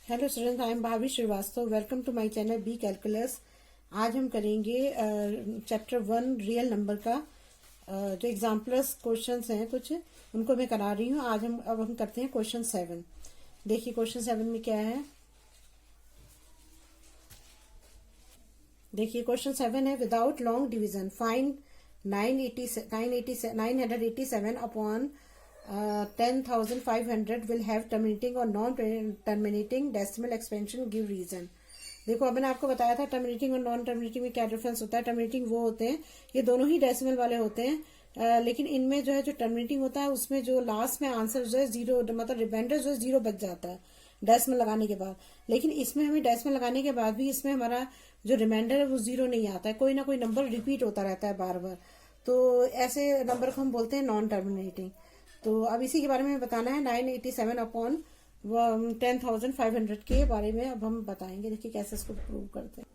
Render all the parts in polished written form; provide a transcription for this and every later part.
Hello student, I am Bhabhi Shrivastava. Welcome to my channel B calculus. आज हम करेंगे chapter 1 real number का जो एग्जाम्पल्स क्वेश्चंस हैं कुछ उनको मैं करा रही हूँ। अब हम करते हैं क्वेश्चन 7। देखिए क्वेश्चन 7 में क्या है। देखिए क्वेश्चन 7 है, without long division find 987 upon 10,500 will have terminating और non terminating decimal expansion, give reason. देखो अब मैंने आपको बताया था टर्मिनेटिंग और नॉन टर्मिनेटिंग में क्या डिफरेंस होता है। टर्मिनेटिंग वो होते हैं, ये दोनों ही डेसिमल वाले होते हैं, लेकिन इनमें जो है जो टर्मिनेटिंग होता है उसमें जो लास्ट में आंसर जो है जीरो, मतलब रिमाइंडर जो है जीरो बच जाता है डेसिमल लगाने के बाद। लेकिन इसमें हमें डेसिमल लगाने के बाद भी इसमें हमारा जो रिमाइंडर है वो जीरो नहीं आता है, कोई ना कोई नंबर रिपीट होता रहता है बार बार। तो ऐसे नंबर को हम बोलते हैं नॉन टर्मिनेटिंग। तो अब इसी के बारे में बताना है 987 अपॉन 10,500 के बारे में अब हम बताएंगे। देखिए कैसे इसको प्रूव करते हैं।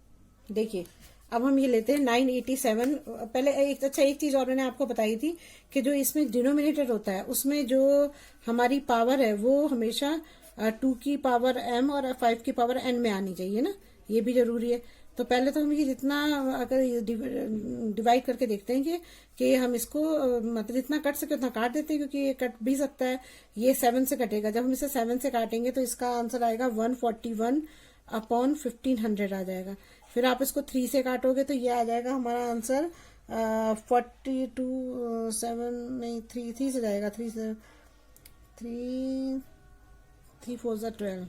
देखिए अब हम ये लेते हैं 987। पहले एक चीज और मैंने आपको बताई थी कि जो इसमें डिनोमिनेटर होता है उसमें जो हमारी पावर है वो हमेशा 2 की पावर m और 5 की पावर n में आनी चाहिए ना, ये भी जरूरी है। तो पहले तो हम ये जितना अगर डिवाइड करके देखते हैं कि हम इसको मतलब जितना कट सके उतना काट देते हैं, क्योंकि ये कट भी सकता है। ये 7 से कटेगा, जब हम इसे 7 से काटेंगे तो इसका आंसर आएगा 141 अपॉन 1500 आ जाएगा। फिर आप इसको 3 से काटोगे तो ये आ जाएगा हमारा आंसर 42 7 नहीं 3 से जाएगा, 3 से 3 4 12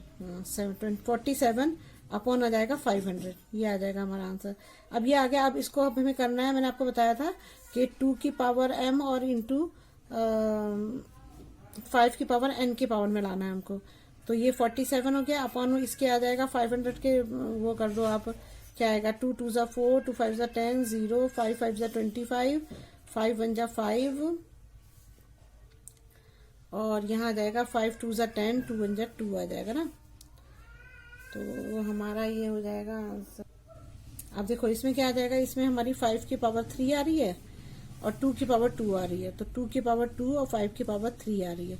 47 अपॉन आ जाएगा 500। ये आ जाएगा हमारा आंसर। अब ये आ गया। अब इसको अब हमें करना है, मैंने आपको बताया था कि 2 की पावर m और इंटू 5 की पावर n की पावर में लाना है हमको। तो ये 47 हो गया, अपॉन इसके आ जाएगा 500 के, वो कर दो आप, क्या आएगा 2 2 जा 4 2 5 जा 10 0 5 5 जा 25 5 1 जा 5 और यहाँ आ जाएगा 5 2 जा 10 2 1 जा 2 आ जाएगा ना। तो हमारा ये हो जाएगा आंसर। अब देखो इसमें क्या आ जाएगा, इसमें हमारी 5 की पावर 3 आ रही है और 2 की पावर 2 आ रही है। तो 2 की पावर 2 और 5 की पावर 3 आ रही है।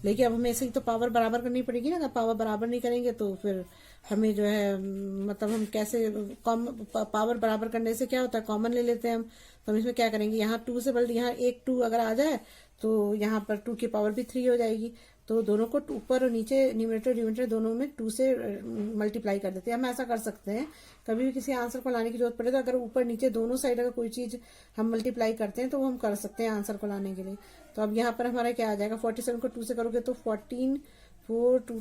लेकिन अब हमें ऐसे ही तो पावर बराबर करनी पड़ेगी ना। अगर पावर बराबर नहीं करेंगे तो फिर हमें जो है मतलब हम कैसे पावर बराबर करने से क्या होता है, कॉमन ले लेते हैं हम। तो हम इसमें क्या करेंगे, यहाँ 2 से बल्कि यहाँ एक 2 अगर आ जाए तो यहाँ पर 2 की पावर भी 3 हो जाएगी। तो दोनों को ऊपर और नीचे न्यूमरेटर डिनोमिनेटर दोनों में 2 से मल्टीप्लाई कर देते हैं। हम ऐसा कर सकते हैं, कभी भी किसी आंसर को लाने की जरूरत पड़े तो अगर ऊपर नीचे दोनों साइड अगर कोई चीज हम मल्टीप्लाई करते हैं तो वो हम कर सकते हैं आंसर को लाने के लिए। तो अब यहाँ पर हमारा क्या आ जाएगा, 47 को 2 से करोगे तो 14 4 2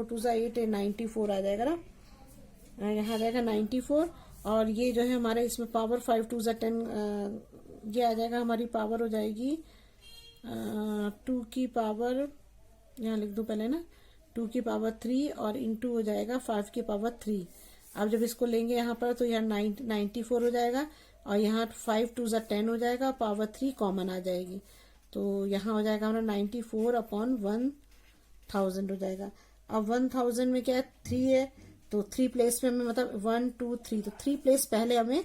2 जा 8 94 आ जाएगा ना। यहाँ आ जाएगा 94 और ये जो है हमारा इसमें पावर 5 2 जा 10 ये आ जाएगा। हमारी पावर हो जाएगी 2 की पावर, यहाँ लिख दो पहले ना, 2 की पावर 3 और इंटू हो जाएगा 5 की पावर 3। अब जब इसको लेंगे यहाँ पर तो यहाँ 94 हो जाएगा और यहाँ 5 2 जा 10 हो जाएगा, पावर 3 कॉमन आ जाएगी। तो यहाँ हो जाएगा हमारा 94 अपॉन 1000 हो जाएगा। अब 1000 में क्या है, 3 है तो 3 प्लेस में हमें मतलब 1 2 3, तो 3 प्लेस पहले हमें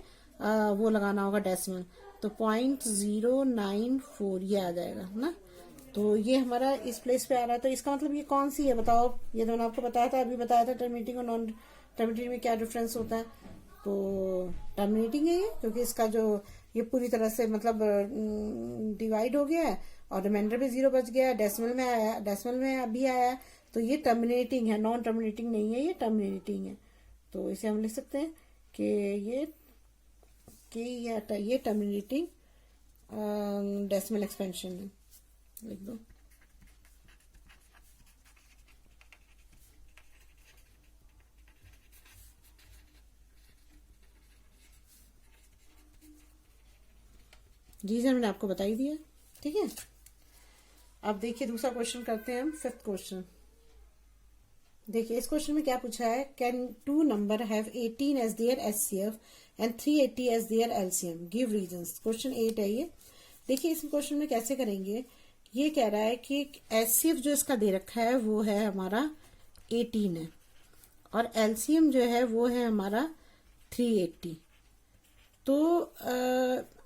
वो लगाना होगा डेसिमल। तो 0.094 ये आ जाएगा ना। तो ये हमारा इस प्लेस पे आ रहा है। तो इसका मतलब ये कौन सी है बताओ। ये तो मैंने आपको बताया था, अभी बताया था टर्मिनेटिंग और नॉन टर्मिनेटिंग में क्या डिफरेंस होता है। तो टर्मिनेटिंग है ये, क्योंकि इसका जो ये पूरी तरह से मतलब डिवाइड हो गया है और रिमाइंडर भी 0 बच गया है, डेसिमल में आया, डेसिमल में अभी आया है। तो ये टर्मिनेटिंग है, नॉन टर्मिनेटिंग नहीं है, ये टर्मिनेटिंग है। तो इसे हम लिख सकते हैं कि ये टर्मिनेटिंग डेसिमल एक्सपेंशन है, लिख दो। जी सर, मैंने आपको बता ही दिया, ठीक है। अब देखिए दूसरा क्वेश्चन करते हैं हम, 5th क्वेश्चन। देखिए इस क्वेश्चन में क्या पूछा है, can 2 number have 18 as their HCF and 380 as their LCM, give reasons. Question 8 है ये। देखिए इस क्वेश्चन में कैसे करेंगे, ये कह रहा है कि एचसीएफ जो इसका दे रखा है वो है हमारा 18 है और एलसीएम जो है वो है हमारा 380। तो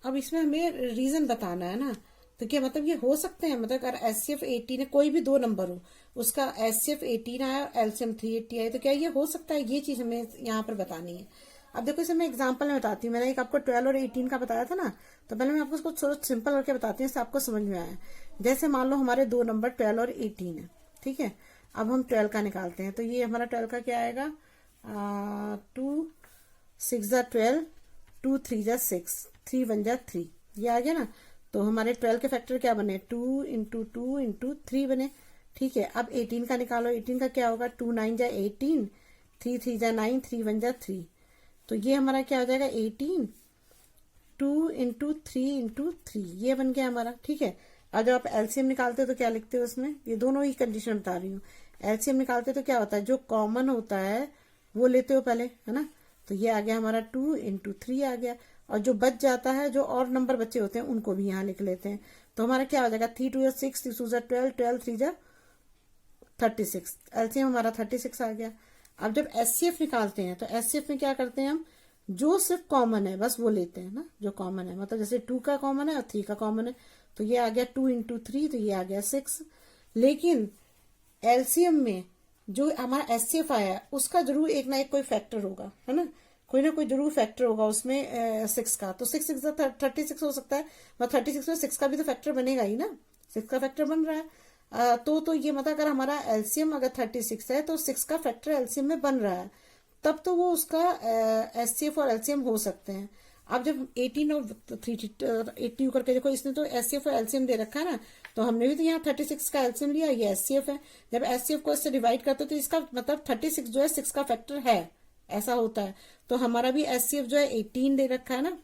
अब इसमें हमें रीजन बताना है ना। तो क्या मतलब ये हो सकते हैं, मतलब अगर एचसीएफ 18 है, कोई भी 2 नंबर हो, उसका HCF 18 आया और LCM 380 आया। तो क्या ये हो सकता है? ये चीज हमें यहाँ पर बतानी है। अब देखो इसे मैं एग्जांपल में बताती हूँ। मैंने एक आपको 12 और 18 का बताया था ना, तो पहले मैं आपको इसको थोड़ा सिंपल करके बताती हूँ, इससे आपको समझ में आया। जैसे मान लो हमारे दो नंबर 12 और 18 है, ठीक है। अब हम 12 का निकालते हैं, तो ये हमारा 12 का क्या आएगा, 2 6 जा 12, 2 3 जा 6, 3 1 जा 3, ये आ गया ना। तो हमारे 12 के फैक्टर क्या बने, 2 इंटू 2 इंटू 3 बने, ठीक है। अब 18 का निकालो, 18 का क्या होगा, 2 9 जा 18, 3 3 जा 9, 3 1 जा 3। तो ये हमारा क्या हो जाएगा, 18, 2 इंटू 3 इंटू 3, ये बन गया हमारा, ठीक है। और जब आप एलसीएम निकालते हो तो क्या लिखते हो उसमें, ये दोनों ही कंडीशन बता रही हूँ। एलसीएम निकालते तो क्या होता है, जो कॉमन होता है वो लेते हो पहले, है ना। तो ये आ गया हमारा 2 इंटू 3 आ गया, और जो बच जाता है, जो और नंबर बचे होते हैं उनको भी यहाँ लिख लेते हैं। तो हमारा क्या हो जाएगा, 3 2 जा 6, 3 2 जा 12, 12 3 जा 36, एलसीएम हमारा 36 आ गया। अब जब एचसीएफ निकालते हैं तो एचसीएफ में क्या करते हैं हम, जो सिर्फ कॉमन है बस वो लेते हैं ना, जो कॉमन है, मतलब जैसे 2 का कॉमन है और 3 का कॉमन है, तो ये आ गया 2 इंटू 3, तो ये आ गया 6। लेकिन एलसीएम में जो हमारा एचसीएफ आया है उसका जरूर एक ना एक कोई फैक्टर होगा, है ना, कोई ना कोई जरूर फैक्टर होगा उसमें 6 का। तो 6 6 36 हो सकता है, और 36 में 6 का भी तो फैक्टर बनेगा ही ना, 6 का फैक्टर बन रहा है। तो ये मतलब अगर हमारा एलसीएम अगर 36 है तो 6 का फैक्टर एलसीएम में बन रहा है, तब तो वो उसका एचसीएफ और एलसीएम हो सकते हैं। अब जब 18 और 80 करके देखो, इसने तो एचसीएफ और एलसीएम दे रखा है ना, तो हमने भी तो यहाँ 36 का एलसीएम लिया, ये एचसीएफ है। जब एचसीएफ को इससे डिवाइड करते हो तो इसका मतलब 36 जो है 6 का फैक्टर है, ऐसा होता है। तो हमारा भी एचसीएफ जो है 18 दे रखा है ना,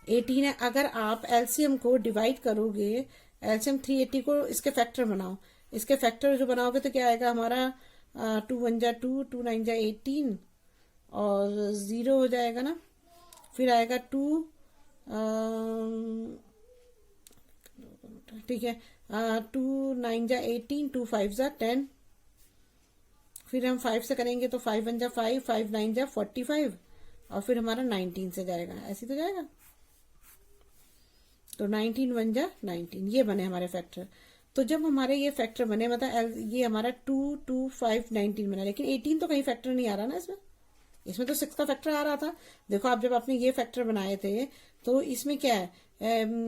18 है। अगर आप एलसीएम को डिवाइड करोगे, एलसीएम 380 को इसके फैक्टर बनाओ, इसके फैक्टर जो बनाओगे तो क्या आएगा हमारा, 2 1 जा 2, 2 9 जा 18, और 0 हो जाएगा ना। फिर आएगा 2, ठीक है, 2 9 जा 18, 2 5 जा 10, फिर हम 5 से करेंगे तो 5 1 जा 5, 5 9 जा 45, और फिर हमारा 19 से जाएगा, ऐसे तो जाएगा। तो 19 1 जा 19, ये बने हमारे फैक्टर। तो जब हमारे ये फैक्टर बने, मतलब ये हमारा 2 2 5 19 बना, लेकिन 18 तो कहीं फैक्टर नहीं आ रहा ना इसमें, इसमें तो 6 का फैक्टर आ रहा था। देखो आप जब आपने ये फैक्टर बनाए थे तो इसमें क्या है,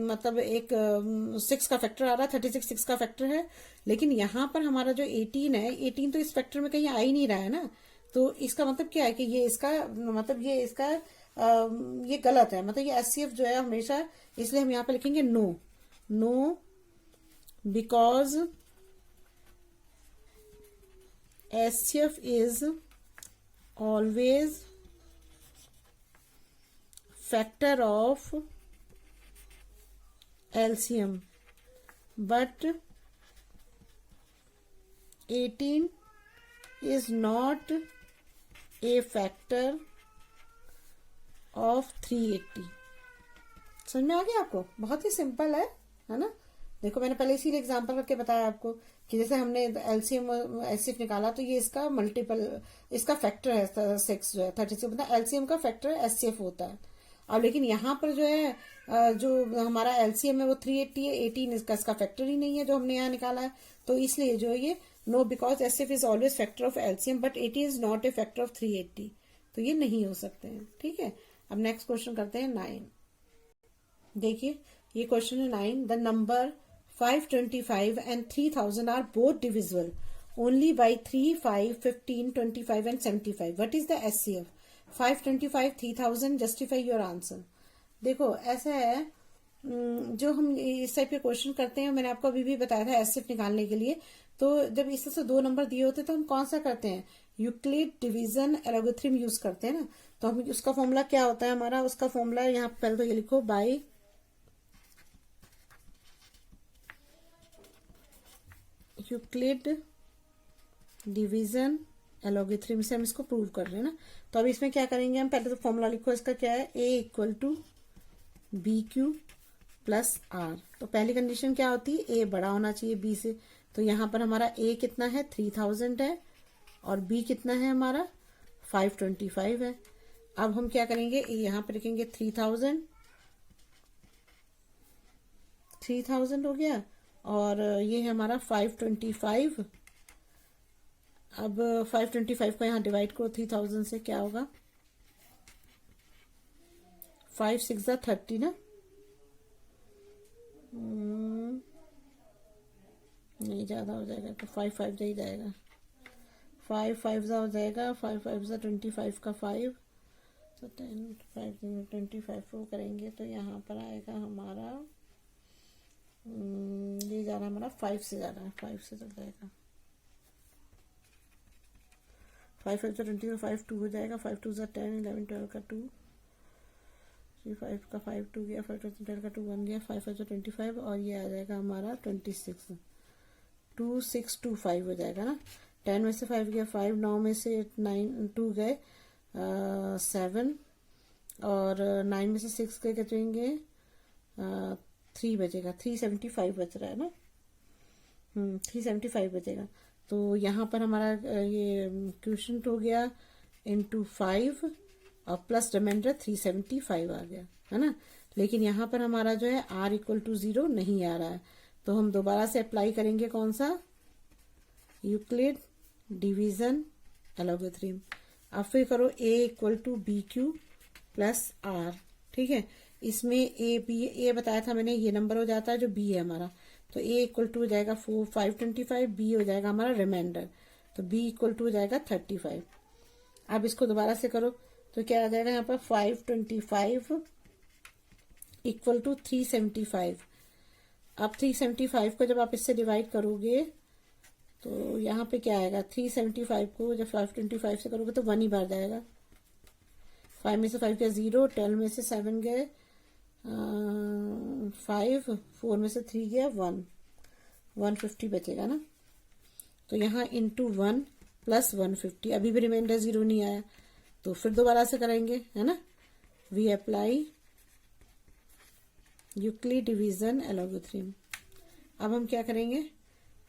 मतलब एक 6 का फैक्टर आ रहा है, 36 6 का फैक्टर है। लेकिन यहाँ पर हमारा जो 18 है, 18 तो इस फैक्टर में कहीं आ ही नहीं रहा है ना। तो इसका मतलब क्या है कि ये इसका मतलब ये इसका ये गलत है, मतलब ये एचसीएफ जो है हमेशा, इसलिए हम यहाँ पे लिखेंगे no, no because HCF is always factor of LCM, but 18 is not a factor of 380। समझ में आ गया आपको, बहुत ही सिंपल है ना। देखो मैंने पहले इसीलिए एग्जांपल करके बताया आपको कि जैसे हमने एलसीएम एचसीएफ निकाला, तो ये इसका मल्टीपल, इसका फैक्टर है 6 जो है 36, मतलब एलसीएम का फैक्टर एचसीएफ होता है। अब लेकिन यहाँ पर जो है जो हमारा एलसीएम है वो 380 है, 18 इसका फैक्टर ही नहीं है जो हमने यहाँ निकाला है। तो इसलिए जो ये no because HCF is always factor of LCM but 18 is not a factor of 380, तो ये नहीं हो सकते हैं, ठीक है। अब नेक्स्ट क्वेश्चन करते हैं 9। देखिए ये क्वेश्चन है 9, the number 525 and 3000 are both divisible only by 3, 5, 15, 25 and 75. What is the SCF? 525, 3000. Justify your answer. देखो ऐसा है, जो हम इस टाइप के क्वेश्चन करते हैं, मैंने आपको अभी भी बताया था एचसीएफ निकालने के लिए, तो जब इस तरह से दो नंबर दिए होते तो हम कौन सा करते हैं, यूक्लिड डिवीजन एलोगेथ्रिम यूज करते हैं ना। तो हम उसका फॉर्मूला क्या होता है हमारा, उसका फॉर्मूला यहाँ पहले तो ये लिखो, बाई यूक्लिड डिवीजन एलोगेथ्रिम से हम इसको प्रूव कर रहे हैं ना। तो अब इसमें क्या करेंगे हम, पहले तो फॉर्मूला लिखो, इसका क्या है, a equal to B Q plus R. तो पहली कंडीशन क्या होती है, a बड़ा होना चाहिए b से। तो यहाँ पर हमारा a कितना है 3000 है, और b कितना है हमारा 525 है। अब हम क्या करेंगे, यहाँ पर लिखेंगे 3000 हो गया, और ये है हमारा 525। अब 525 को यहाँ डिवाइड करो 3000 से, क्या होगा? 5 6 30 ना, नहीं ज़्यादा हो जाएगा तो 5 5 ही जाएगा, 5 5 हो जाएगा, 5 5 25 का 5, तो 10 5 25 को करेंगे तो यहाँ पर आएगा हमारा ये जा रहा है हमारा 5 से जा रहा है, 5 से चल जाएगा, 5 5 20 5 2 हो जाएगा, 5 2 10 11 12 का 2, 3 5 का 5 2 गया, 5 2 10 का 2 1 गया, 5 5 25 और ये आ जाएगा हमारा 26, 2 6 2 5 हो जाएगा ना। 10 में से 5 गया 5, 9 में से 9 2 गए 7 और 9 में से 6 गए कितने होंगे 3 बचेगा, 375 बच रहा है ना, 375 बचेगा। तो यहाँ पर हमारा ये क्वेश्चन हो गया इंटू 5 और प्लस रिमाइंडर 375 आ गया है ना। लेकिन यहाँ पर हमारा जो है r इक्वल टू 0 नहीं आ रहा है, तो हम दोबारा से अप्लाई करेंगे कौन सा, यूक्लिड डिवीजन एलोगेथ्रिम। अब फिर करो a equal to B Q plus r, ठीक है। इसमें ए बताया था मैंने, ये नंबर हो जाता है जो b है हमारा, तो a इक्वल टू हो जाएगा 525, b हो जाएगा हमारा रिमाइंडर, तो b इक्वल टू हो जाएगा 35। अब इसको दोबारा से करो तो क्या आ जाएगा यहाँ पर 525 इक्वल टू 375। अब 375 को जब आप इससे डिवाइड करोगे तो यहाँ पे क्या आएगा, 375 को जब 525 से करोगे तो 1 ही बार जाएगा, 5 में से 5 गया 0, 10 में से 7 गए 5, 4 में से 3 गया 1, 150 बचेगा ना। तो यहाँ इंटू 1 प्लस 150, अभी भी रिमाइंडर 0 नहीं आया, तो फिर दोबारा से करेंगे है ना। We apply Euclid division algorithm. अब हम क्या करेंगे,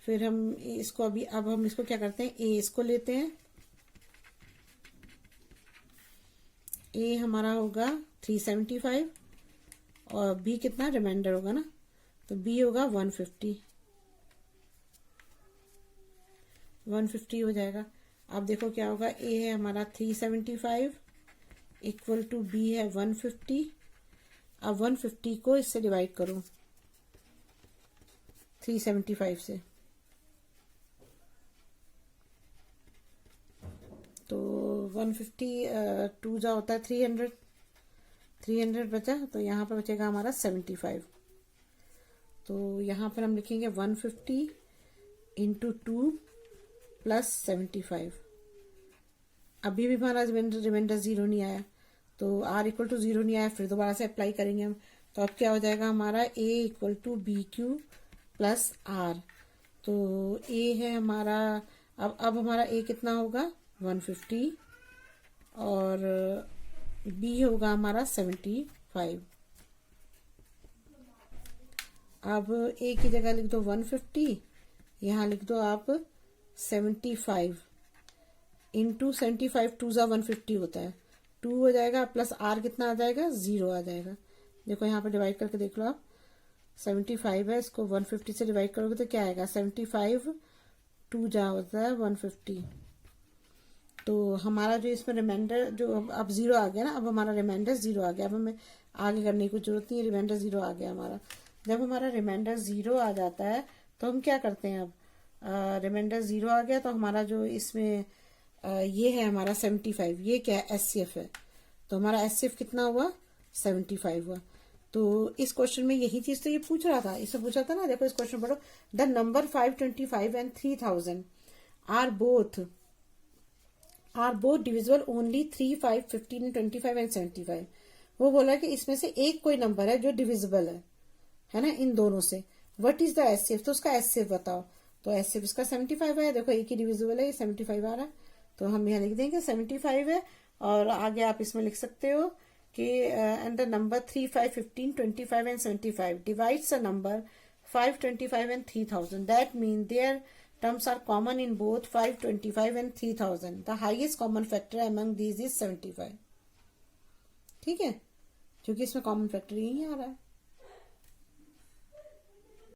फिर हम इसको अब हम इसको क्या करते हैं, ए इसको लेते हैं, ए हमारा होगा 375 और बी कितना रिमाइंडर होगा ना, तो बी होगा 150 हो जाएगा। अब देखो क्या होगा, ए है हमारा 375 इक्वल टू बी है 150। अब 150 को इससे डिवाइड करो 375 से, तो 150 2 जा होता है 300 बचा, तो यहाँ पर बचेगा हमारा 75। तो यहाँ पर हम लिखेंगे 150 इंटू 2 प्लस 75। अभी भी हमारा रिमाइंडर 0 नहीं आया, तो r इक्वल टू 0 नहीं आया, फिर दोबारा से अप्लाई करेंगे हम, तो अब क्या हो जाएगा हमारा a equal to B Q plus r। तो a है हमारा, अब हमारा a कितना होगा 150 और b होगा हमारा 75। अब a की जगह लिख दो 150, यहाँ लिख दो आप 75 इंटू 75, 2 जा 150 होता है, 2 हो जाएगा प्लस r कितना आ जाएगा 0 आ जाएगा। देखो यहाँ पर डिवाइड करके देख लो आप, 75 है, इसको 150 से डिवाइड करोगे तो क्या आएगा 75, 2 जा होता है 150। तो हमारा जो इसमें रिमाइंडर जो अब 0 आ गया ना, अब हमारा रिमाइंडर 0 आ गया, अब हमें आगे करने की जरूरत नहीं है, रिमाइंडर 0 आ गया हमारा। जब हमारा रिमाइंडर 0 आ जाता है तो हम क्या करते हैं, अब रिमाइंडर 0 आ गया तो हमारा जो इसमें ये है हमारा 75, ये क्या है एचसीएफ है, तो हमारा एचसीएफ कितना हुआ 75 हुआ। तो इस क्वेश्चन में यही चीज तो ये पूछ रहा था, इससे पूछा था ना, देखो इस क्वेश्चन पढ़ो, the number 525 and 3000 are both divisible only 3 5 15 25 and 75। वो बोला कि इसमें से एक कोई नंबर है जो डिविजिबल है ना इन दोनों से, व्हाट इज द एचसीएफ, तो उसका एचसीएफ बताओ। तो एचसीएफ इसका 75 है, देखो एक ही डिविजिबल है, ये 75 आ रहा है, तो हम यहाँ लिख देंगे 75 है। और आगे आप इसमें लिख सकते हो कि and the number 3 5 15 25 and 75 divides the number 525 and 3000, that mean their terms are common in both 525 and 3000. The highest common factor among these is 75. ठीक है, क्योंकि इसमें कॉमन फैक्टर यही आ रहा है।